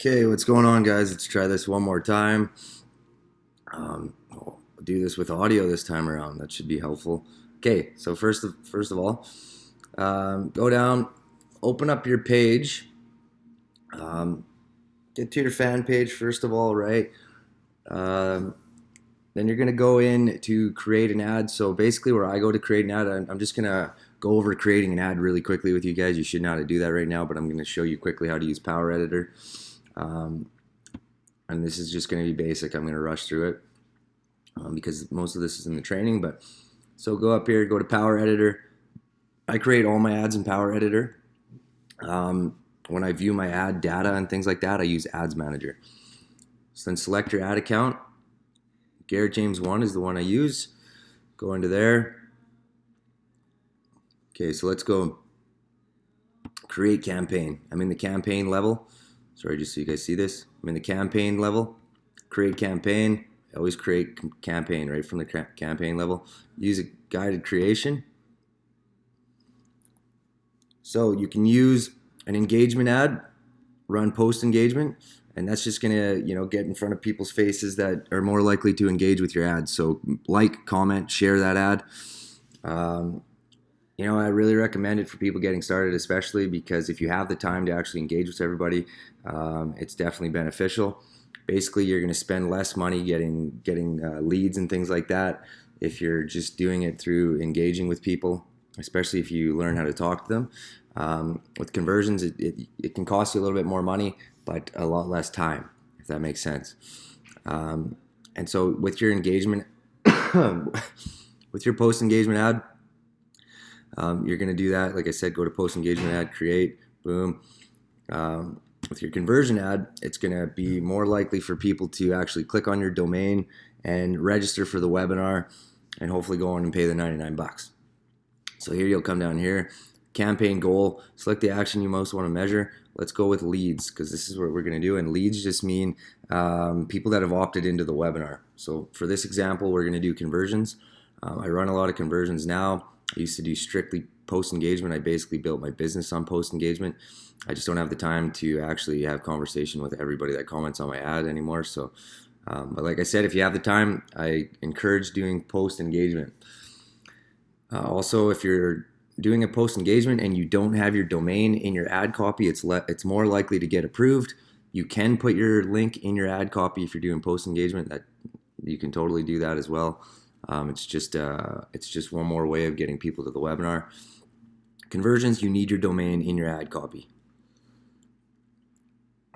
Okay, what's going on, guys? Let's try this one more time. I'll do this with audio this time around. That should be helpful. Okay, so first of all, go down, open up your page, um, get to your fan page first of all, right? Um, then you're gonna go in to create an ad. So basically, where I go to create an ad, I'm just gonna go over creating an ad really quickly with you guys. You should know how to do that right now, but I'm gonna show you quickly how to use Power Editor. Um, and this is just going to be basic. I'm going to rush through it because most of this is in the training. But so go up here, go to Power Editor. I create all my ads in Power Editor. When I view my ad data and things like that, I use Ads Manager. So then select your ad account. Garrett James 1 is the one I use. Go into there. Okay, so let's go create campaign. I'm in the campaign level. Sorry, just so you guys see this. I'm in the campaign level. Create campaign. I always create campaign right from the campaign level. Use a guided creation. So you can use an engagement ad, run post engagement, and that's just gonna get in front of people's faces that are more likely to engage with your ad. So like, comment, share that ad. I really recommend it for people getting started, especially because if you have the time to actually engage with everybody, it's definitely beneficial. Basically, you're going to spend less money getting leads and things like that if you're just doing it through engaging with people, especially if you learn how to talk to them. With conversions, it can cost you a little bit more money, but a lot less time, if that makes sense. And so with your engagement, with your post engagement ad, you're going to do that. Like I said, go to post engagement ad, create, boom. With your conversion ad, it's going to be more likely for people to actually click on your domain and register for the webinar and hopefully go on and pay the $99. So here you'll come down here, campaign goal, select the action you most want to measure. Let's go with leads because this is what we're going to do. And leads just mean people that have opted into the webinar. So for this example, we're going to do conversions. I run a lot of conversions now. I used to do strictly post engagement. I basically built my business on post engagement. I just don't have the time to actually have conversation with everybody that comments on my ad anymore. So, but like I said, if you have the time, I encourage doing post engagement. Also, if you're doing a post engagement and you don't have your domain in your ad copy, it's more likely to get approved. You can put your link in your ad copy if you're doing post engagement. That you can totally do that as well. It's just one more way of getting people to the webinar. Conversions, you need your domain in your ad copy.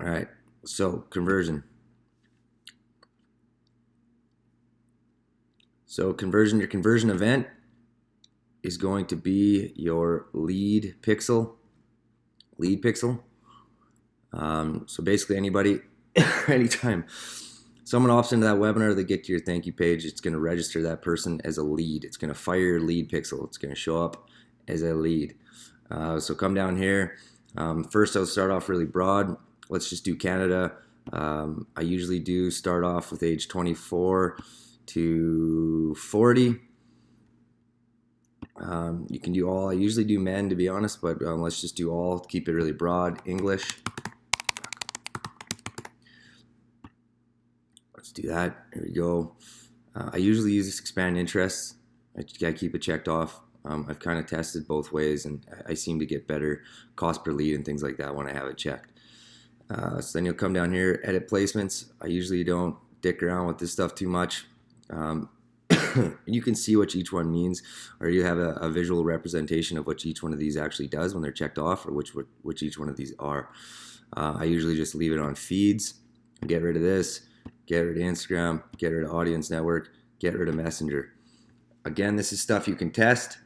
All right, so conversion. So your conversion event is going to be your lead pixel. So basically anybody, anytime someone opts into that webinar, they get to your thank you page, it's going to register that person as a lead. It's going to fire your lead pixel. It's going to show up as a lead. So come down here. First, I'll start off really broad. Let's just do Canada. I usually do start off with age 24 to 40. You can do all. I usually do men, to be honest, but let's just do all. Keep it really broad. English. Let's do that. Here we go. I usually use this expand interests. I gotta keep it checked off. I've kind of tested both ways, and I seem to get better cost per lead and things like that when I have it checked. So then you'll come down here, edit placements. I usually don't dick around with this stuff too much. You can see what each one means, or you have a visual representation of what each one of these actually does when they're checked off, or which each one of these are. I usually just leave it on feeds, get rid of this, get rid of Instagram, get rid of audience network, get rid of Messenger. Again, this is stuff you can test,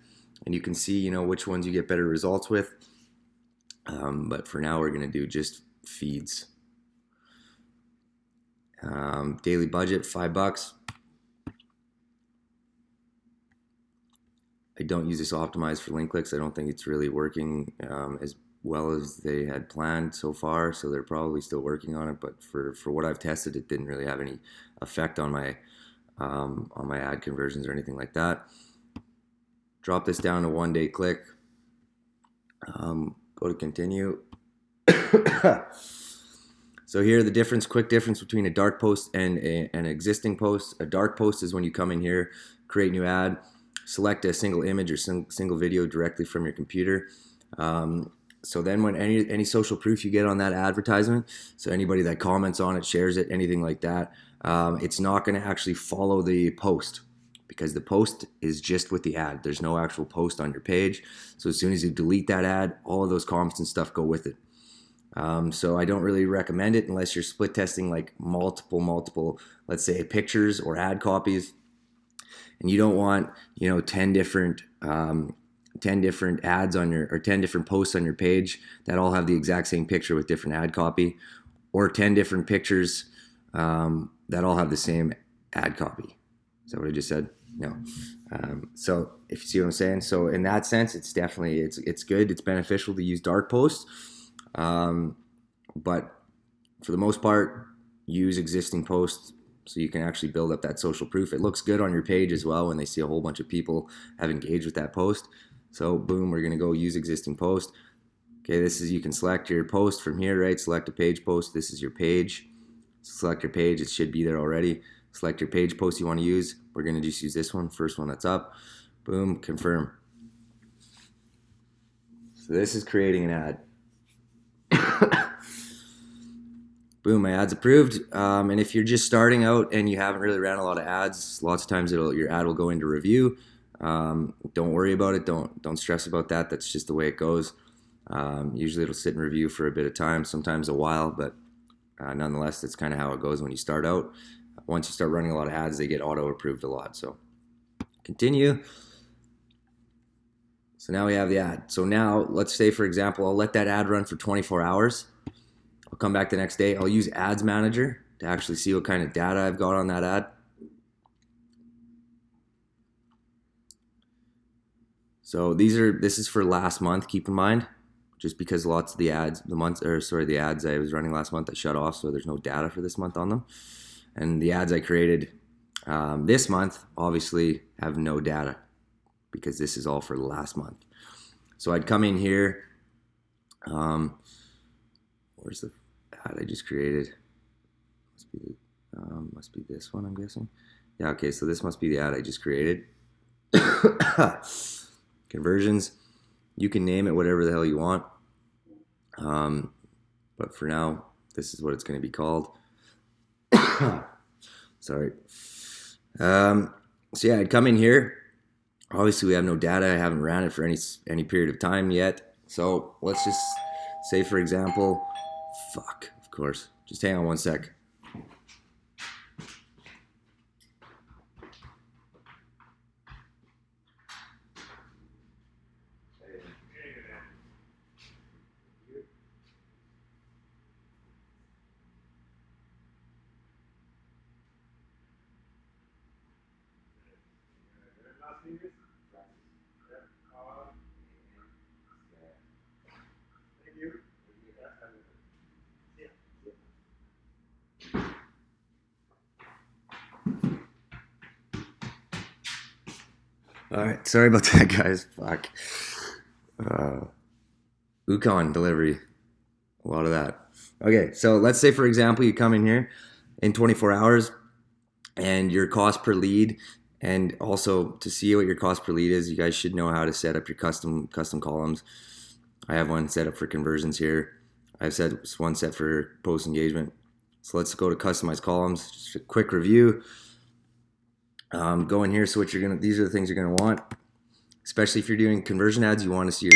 and you can see, which ones you get better results with. But for now, we're going to do just feeds. Daily budget, $5. I don't use this optimized for link clicks. I don't think it's really working as well as they had planned so far, so they're probably still working on it. But for what I've tested, it didn't really have any effect on my ad conversions or anything like that. Drop this down to 1 day click. Go to continue. So here, the difference, quick difference between a dark post and an existing post. A dark post is when you come in here, create new ad, select a single image or single video directly from your computer. So then when any social proof you get on that advertisement, so anybody that comments on it, shares it, anything like that, it's not going to actually follow the post, because the post is just with the ad. There's no actual post on your page. So as soon as you delete that ad, all of those comments and stuff go with it. So I don't really recommend it unless you're split testing like multiple, let's say pictures or ad copies, and you don't want 10 different ads on your, or 10 different posts on your page that all have the exact same picture with different ad copy, or 10 different pictures that all have the same ad copy. Is that what I just said? No. So if you see what I'm saying, so in that sense, it's definitely, it's good. It's beneficial to use dark posts. But for the most part, use existing posts so you can actually build up that social proof. It looks good on your page as well when they see a whole bunch of people have engaged with that post. So boom, we're going to go use existing post. Okay, this is, you can select your post from here, right? Select a page post. This is your page. Select your page. It should be there already. Select your page post you want to use. We're going to just use this one, first one that's up. Boom, confirm. So this is creating an ad. Boom, my ad's approved. And if you're just starting out and you haven't really ran a lot of ads, lots of times your ad will go into review. Don't worry about it. Don't stress about that. That's just the way it goes. Usually it'll sit in review for a bit of time, sometimes a while, but nonetheless, that's kind of how it goes when you start out. Once you start running a lot of ads, they get auto approved a lot. So continue. So now we have the ad. So now let's say, for example, I'll let that ad run for 24 hours. I'll come back the next day. I'll use Ads Manager to actually see what kind of data I've got on that ad. So this is for last month, keep in mind, just because lots of the ads, the ads I was running last month, I shut off, so there's no data for this month on them. And the ads I created this month obviously have no data, because this is all for the last month. So I'd come in here. Where's the ad I just created? Must be this one, I'm guessing. Yeah, okay, so this must be the ad I just created. Conversions. You can name it whatever the hell you want. But for now, this is what it's going to be called. Sorry. So yeah, I'd come in here. Obviously, we have no data. I haven't ran it for any period of time yet. So let's just say, for example, of course. Just hang on one sec. All right, sorry about that, guys. Fuck. Ukon delivery, a lot of that. Okay, so let's say, for example, you come in here in 24 hours and your cost per lead, and also to see what your cost per lead is, you guys should know how to set up your custom columns. I have one set up for conversions here. I've set one set for post engagement. So let's go to customize columns. Just a quick review. Go in here. So these are the things you're gonna want, especially if you're doing conversion ads. You want to see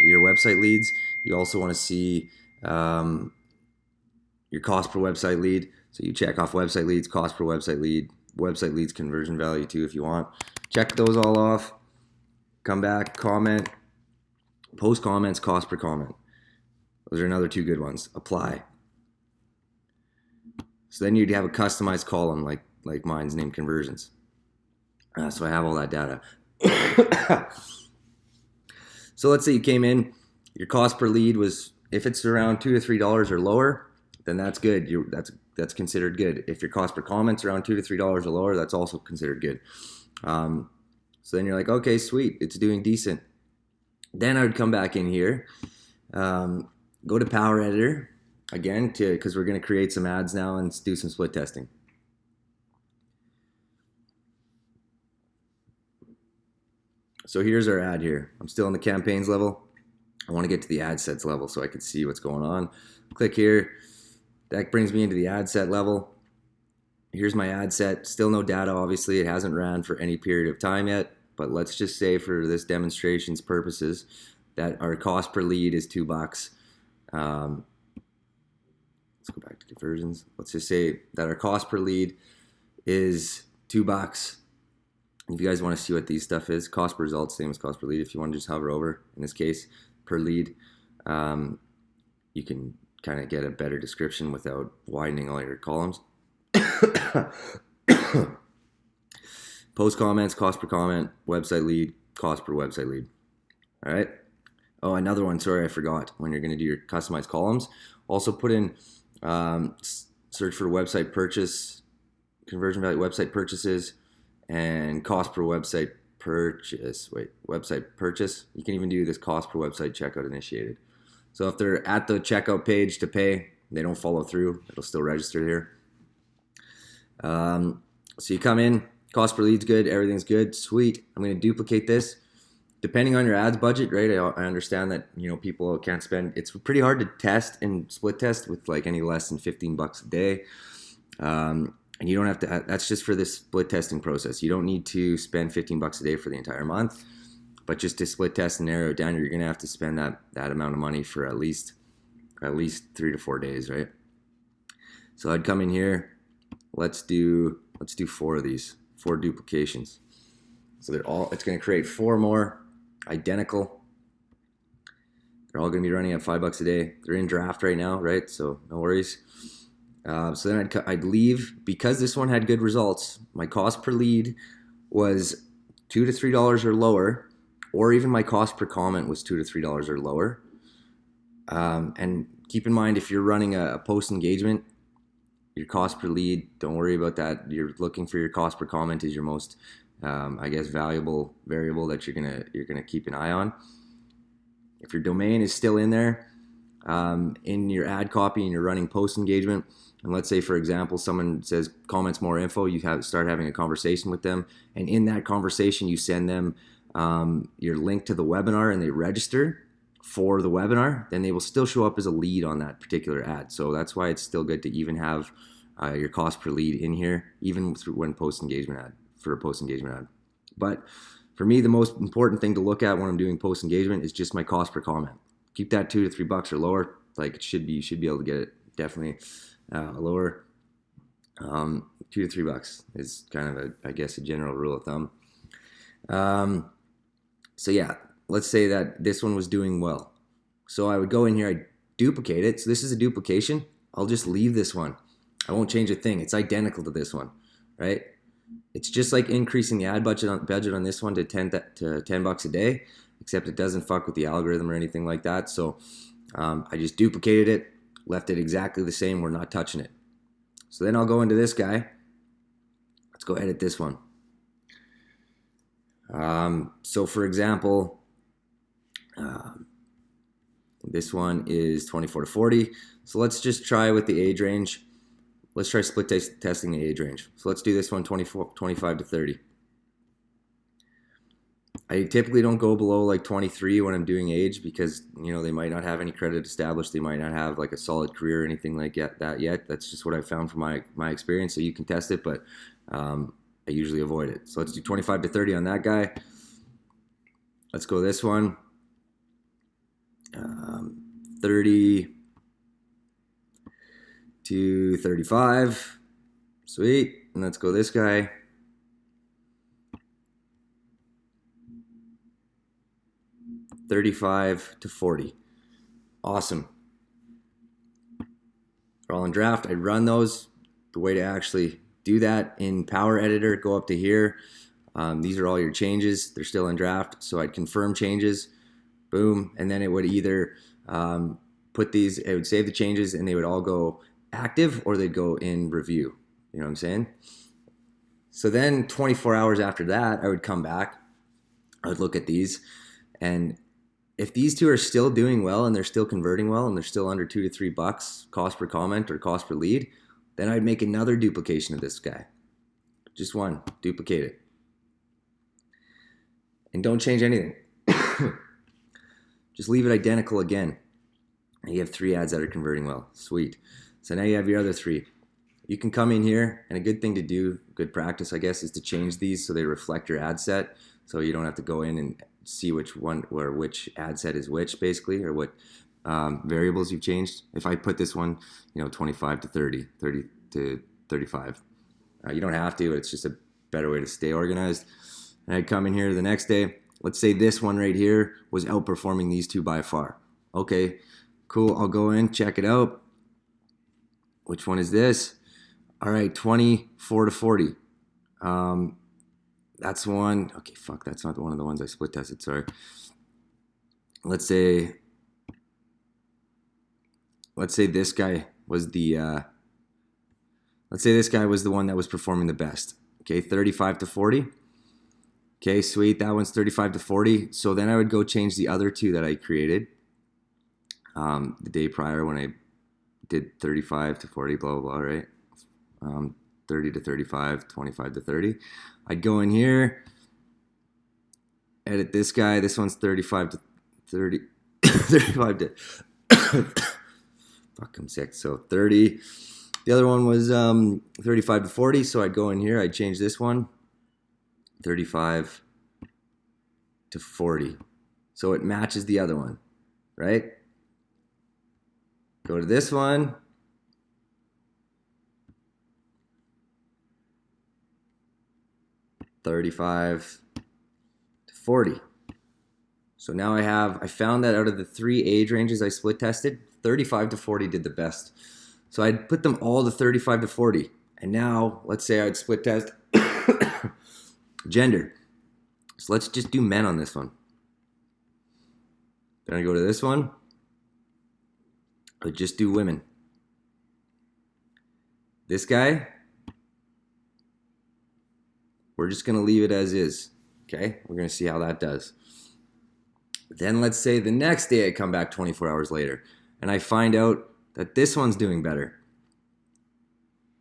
your website leads. You also want to see your cost per website lead. So you check off website leads, cost per website leads, conversion value too if you want. Check those all off. Come back, comment, post comments, cost per comment. Those are another two good ones. Apply. So then you'd have a customized column like mine's named conversions. So I have all that data. So let's say you came in, your cost per lead was, if it's around $2 to $3 or lower, then that's good. That's considered good. If your cost per comment's around $2 to $3 or lower, that's also considered good. So then you're like, okay, sweet, it's doing decent. Then I would come back in here, go to Power Editor, again, because we're going to create some ads now and do some split testing. So here's our ad here. I'm still in the campaigns level. I want to get to the ad sets level so I can see what's going on. Click here. That brings me into the ad set level. Here's my ad set. Still no data, obviously. It hasn't ran for any period of time yet. But let's just say for this demonstration's purposes that our cost per lead is $2. Let's go back to conversions. Let's just say that our cost per lead is $2. If you guys want to see what these stuff is, cost per result, same as cost per lead. If you want to just hover over, in this case, per lead, you can kind of get a better description without widening all your columns. Post comments, cost per comment, website lead, cost per website lead. All right. Oh, another one. Sorry, I forgot. When you're going to do your customized columns, also put in search for website purchase, conversion value, website purchases, and cost per website purchase. Website purchase. You can even do this cost per website checkout initiated. So if they're at the checkout page to pay, they don't follow through, it'll still register here. So you come in, cost per lead's good, everything's good, sweet. I'm going to duplicate this. Depending on your ads budget, right? I understand that, you know, people can't spend. It's pretty hard to test and split test with like any less than $15 a day. And you don't have to. That's just for this split testing process. You don't need to spend $15 a day for the entire month. But just to split test and narrow it down, you're going to have to spend that amount of money for at least 3 to 4 days, right? So I'd come in here. Let's do 4 of these, 4 duplications. So it's going to create 4 more identical. They're all going to be running at $5 a day. They're in draft right now, right? So no worries. So then I'd leave, because this one had good results. My cost per lead was $2 to $3 or lower, or even my cost per comment was $2 to $3 or lower. And keep in mind, if you're running a post engagement, your cost per lead, don't worry about that. You're looking for your cost per comment is your most, valuable variable that you're gonna keep an eye on. If your domain is still in there, in your ad copy and you're running post engagement, and let's say, for example, someone says comments more info, you start having a conversation with them, and in that conversation you send them your link to the webinar and they register for the webinar, then they will still show up as a lead on that particular ad. So that's why it's still good to even have your cost per lead in here, even for a post engagement ad. But for me, the most important thing to look at when I'm doing post engagement is just my cost per comment. Keep that $2 to $3 or lower. Like you should be able to get it definitely lower. $2 to $3 is kind of a general rule of thumb. So yeah, let's say that this one was doing well. So I would go in here, I duplicate it. So this is a duplication. I'll just leave this one. I won't change a thing. It's identical to this one, right? It's just like increasing the ad budget on this one to $10 a day, except it doesn't fuck with the algorithm or anything like that. So I just duplicated it, left it exactly the same. We're not touching it. So then I'll go into this guy. Let's go edit this one. So for example, this one is 24 to 40. So let's just try with the age range. Let's try split testing the age range. So let's do this one, 25 to 30. I typically don't go below like 23 when I'm doing age, because, you know, they might not have any credit established. They might not have like a solid career or anything like that yet. That's just what I found from my experience. So you can test it, but I usually avoid it. So let's do 25 to 30 on that guy. Let's go this one. 30 to 35. Sweet. And let's go this guy. 35 to 40. Awesome. They're all in draft. I run those. The way to actually do that in Power Editor, go up to here. These are all your changes. They're still in draft. So I'd confirm changes. Boom. And then it would either it would save the changes and they would all go active, or they'd go in review. You know what I'm saying? So then 24 hours after that, I would come back. I would look at these, and if these two are still doing well and they're still converting well and they're still under $2 to $3 cost per comment or cost per lead, then I'd make another duplication of this guy. Just one, duplicate it. And don't change anything. Just leave it identical again. And you have 3 ads that are converting well. Sweet. So now you have your other 3. You can come in here, and a good thing to do, good practice, I guess, is to change these so they reflect your ad set. So you don't have to go in and see which one or which ad set is which, basically, or what variables you've changed. If I put this one, 25 to 30, 30 to 35. You don't have to, but it's just a better way to stay organized. And I'd come in here the next day. Let's say this one right here was outperforming these 2 by far. Okay, cool. I'll go in, check it out. Which one is this? All right, 24 to 40. That's one. Okay, fuck, that's not one of the ones I split tested. Sorry. Let's say this guy was the. Let's say this guy was the one that was performing the best. Okay, 35 to 40. Okay, sweet. That one's 35 to 40. So then I would go change the other 2 that I created the day prior when I did 35 to 40, blah, blah, blah, right? 30 to 35, 25 to 30. I'd go in here, edit this guy. This one's 35 to 30, 35 to, fuck, I'm sick. So 30. The other one was 35 to 40. So I'd go in here, I'd change this one, 35 to 40. So it matches the other one, right? Go to this one. $35 to 40. So now I found that out of the 3 age ranges I split tested, 35 to 40 did the best. So I'd put them all to 35 to 40. And now let's say I'd split test gender. So let's just do men on this one. Then I go to this one. I would just do women. This guy, we're just going to leave it as is. Okay? We're going to see how that does. Then let's say the next day I come back 24 hours later and I find out that this one's doing better.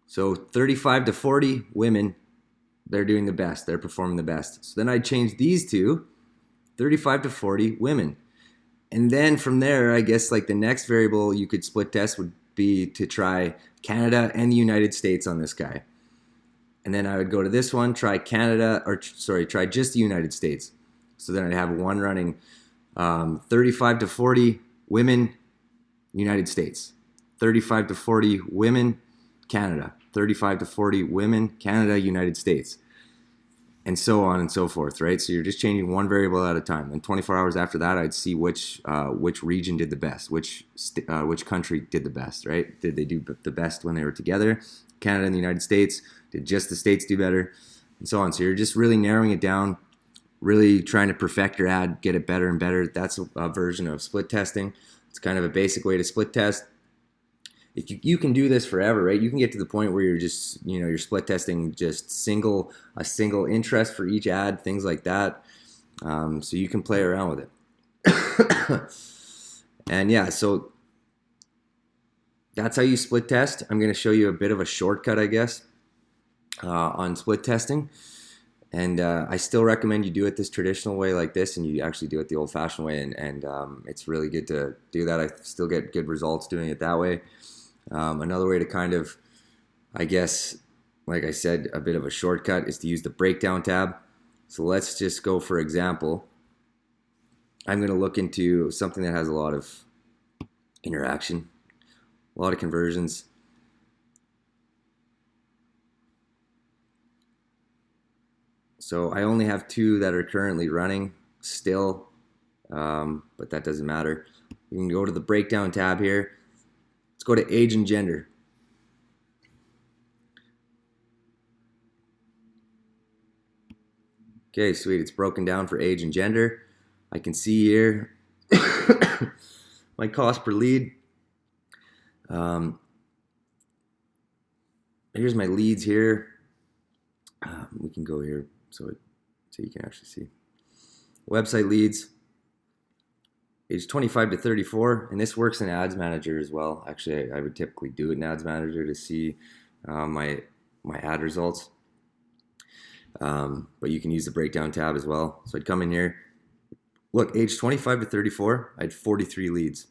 So 35 to 40 women, they're doing the best. They're performing the best. So then I change these 2, 35 to 40 women. And then from there, I guess like the next variable you could split test would be to try Canada and the United States on this guy. And then I would go to this one, try Canada, try just the United States. So then I'd have one running 35 to 40 women, United States. 35 to 40 women, Canada. 35 to 40 women, Canada, United States. And so on and so forth, right? So you're just changing one variable at a time. And 24 hours after that, I'd see which region did the best, which country did the best, right? Did they do the best when they were together? Canada and the United States. Did just the states do better? And so on. So you're just really narrowing it down, really trying to perfect your ad, get it better and better. That's a version of split testing. It's kind of a basic way to split test. If you can do this forever, right? You can get to the point where you're just, you're split testing just a single interest for each ad, things like that. So you can play around with it. And yeah, so that's how you split test. I'm going to show you a bit of a shortcut, I guess, on split testing. And I still recommend you do it this traditional way like this, and you actually do it the old-fashioned way. And it's really good to do that. I still get good results doing it that way. Another way to kind of, I guess, like I said, a bit of a shortcut is to use the breakdown tab. So let's just go, for example, I'm going to look into something that has a lot of interaction, a lot of conversions. So I only have 2 that are currently running still, but that doesn't matter. You can go to the breakdown tab here. Let's go to age and gender. Okay, sweet. It's broken down for age and gender. I can see here my cost per lead. Here's my leads here. We can go here so you can actually see. Website leads. age 25 to 34, and this works in Ads Manager as well. Actually, I would typically do it in Ads Manager to see my ad results. But you can use the breakdown tab as well. So I'd come in here. Look, age 25 to 34, I had 43 leads.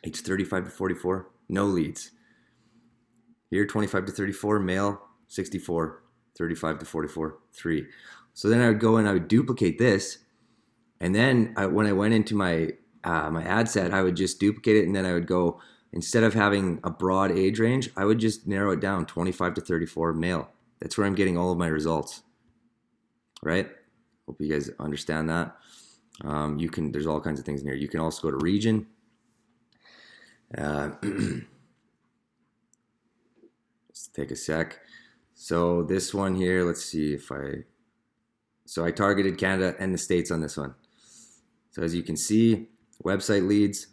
Age 35 to 44, no leads. Here, 25 to 34, male, 64. 35 to 44, 3. So then I would go and I would duplicate this. And then when I went into my ad set, I would just duplicate it. And then I would go, instead of having a broad age range, I would just narrow it down, 25 to 34, male. That's where I'm getting all of my results, right? Hope you guys understand that. There's all kinds of things in here. You can also go to region. Let's take a sec. So this one here, let's see if so I targeted Canada and the States on this one. So as you can see, website leads,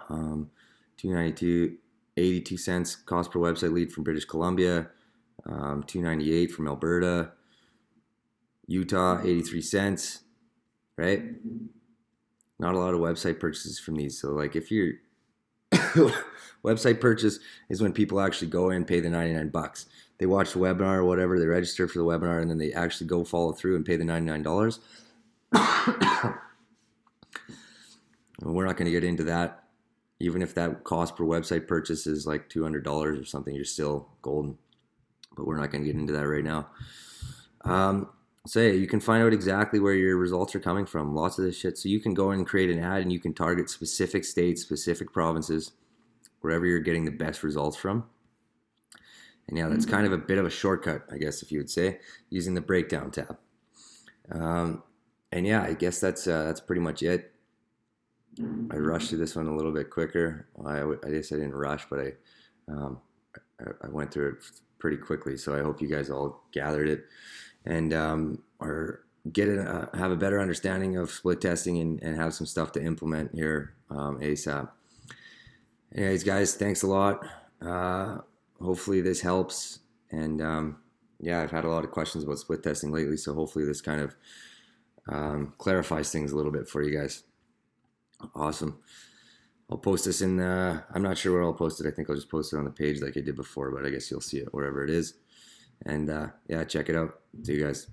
292, 82 cents cost per website lead from British Columbia, 298 from Alberta, Utah, 83 cents, right? Not a lot of website purchases from these. So like if you're website purchase is when people actually go in and pay the 99 bucks. They watch the webinar or whatever, they register for the webinar, and then they actually go follow through and pay the $99. We're not going to get into that. Even if that cost per website purchase is like $200 or something, you're still golden. But we're not going to get into that right now. So yeah, you can find out exactly where your results are coming from. Lots of this shit. So you can go in and create an ad, and you can target specific states, specific provinces, wherever you're getting the best results from. And yeah, that's kind of a bit of a shortcut, I guess, if you would say, using the breakdown tab. And yeah, I guess that's pretty much it. I rushed through this one a little bit quicker. I guess I didn't rush, but I went through it pretty quickly. So I hope you guys all gathered it and or have a better understanding of split testing and have some stuff to implement here ASAP. Anyways, guys, thanks a lot. Hopefully this helps. And yeah, I've had a lot of questions about split testing lately, so hopefully this kind of clarifies things a little bit for you guys. Awesome. I'll post this in I'm not sure where I'll post it. I think I'll just post it on the page like I did before, but I guess you'll see it wherever it is. And yeah, check it out. See you guys.